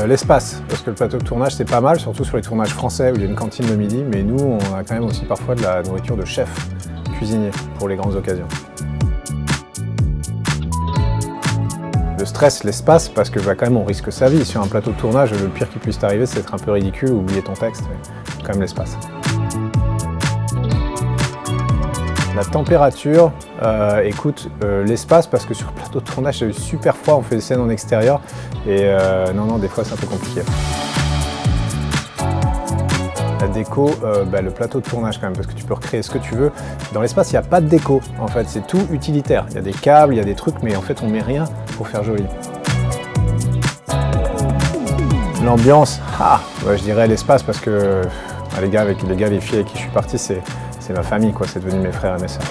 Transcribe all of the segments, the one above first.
L'espace, parce que le plateau de tournage c'est pas mal, surtout sur les tournages français où il y a une cantine le midi, mais nous on a quand même aussi parfois de la nourriture de chef cuisinier pour les grandes occasions. Le stress, l'espace, parce que quand même on risque sa vie. Sur un plateau de tournage, le pire qui puisse t'arriver c'est d'être un peu ridicule ou oublier ton texte, mais quand même l'espace. La température, écoute, l'espace, parce que sur le plateau de tournage, c'est super froid, on fait des scènes en extérieur, et non, des fois c'est un peu compliqué. La déco, le plateau de tournage quand même, parce que tu peux recréer ce que tu veux. Dans l'espace, il n'y a pas de déco, en fait, c'est tout utilitaire. Il y a des câbles, il y a des trucs, mais en fait, on met rien pour faire joli. L'ambiance, je dirais l'espace, parce que les filles avec qui je suis parti, c'est ma famille, quoi. C'est devenu mes frères et mes sœurs.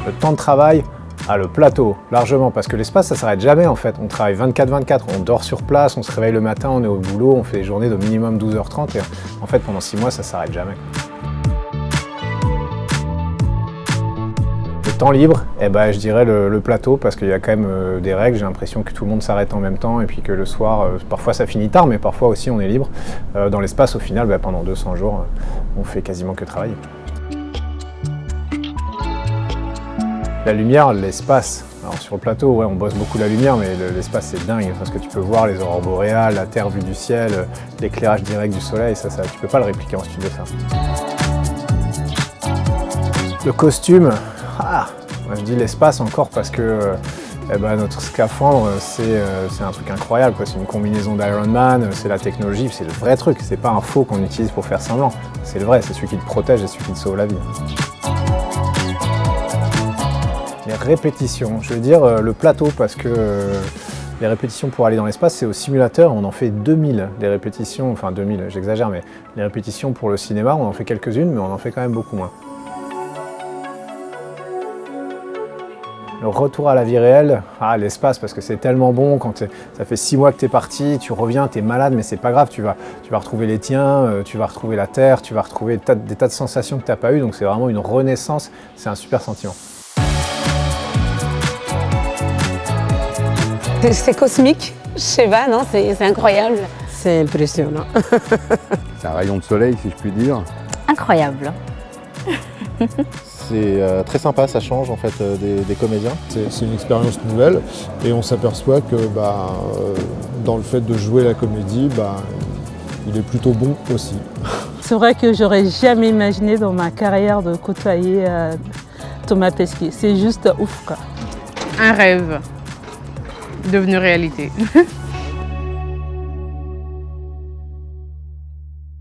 Le temps de travail, le plateau, largement, parce que l'espace, ça s'arrête jamais en fait. On travaille 24/24, on dort sur place, on se réveille le matin, on est au boulot, on fait des journées de minimum 12h30 et en fait pendant 6 mois, ça s'arrête jamais. Temps libre, je dirais le plateau, parce qu'il y a quand même des règles, j'ai l'impression que tout le monde s'arrête en même temps et puis que le soir, parfois ça finit tard, mais parfois aussi on est libre. Dans l'espace, au final, pendant 200 jours, on fait quasiment que travailler. La lumière, l'espace. Alors sur le plateau, ouais, on bosse beaucoup la lumière, mais l'espace c'est dingue, parce que tu peux voir les aurores boréales, la terre vue du ciel, l'éclairage direct du soleil, ça, tu peux pas le répliquer en studio, ça. Le costume, moi je dis l'espace encore parce que notre scaphandre c'est un truc incroyable, c'est une combinaison d'Iron Man, c'est la technologie, c'est le vrai truc, c'est pas un faux qu'on utilise pour faire semblant, c'est le vrai, c'est celui qui te protège et celui qui te sauve la vie. Les répétitions, je veux dire le plateau, parce que les répétitions pour aller dans l'espace c'est au simulateur, on en fait 2000 des répétitions, enfin 2000 j'exagère, mais les répétitions pour le cinéma on en fait quelques-unes mais on en fait quand même beaucoup moins. Le retour à la vie réelle, l'espace, parce que c'est tellement bon, quand ça fait 6 mois que tu es parti, tu reviens, tu es malade, mais c'est pas grave, tu vas retrouver les tiens, tu vas retrouver la terre, tu vas retrouver des tas de sensations que tu n'as pas eues, donc c'est vraiment une renaissance, c'est un super sentiment. C'est cosmique, je sais pas, non, c'est incroyable. C'est impressionnant. C'est un rayon de soleil, si je puis dire. Incroyable. C'est très sympa, ça change en fait des comédiens. C'est une expérience nouvelle et on s'aperçoit que dans le fait de jouer la comédie, il est plutôt bon aussi. C'est vrai que j'aurais jamais imaginé dans ma carrière de côtoyer Thomas Pesquet. C'est juste ouf, quoi. Un rêve devenu réalité.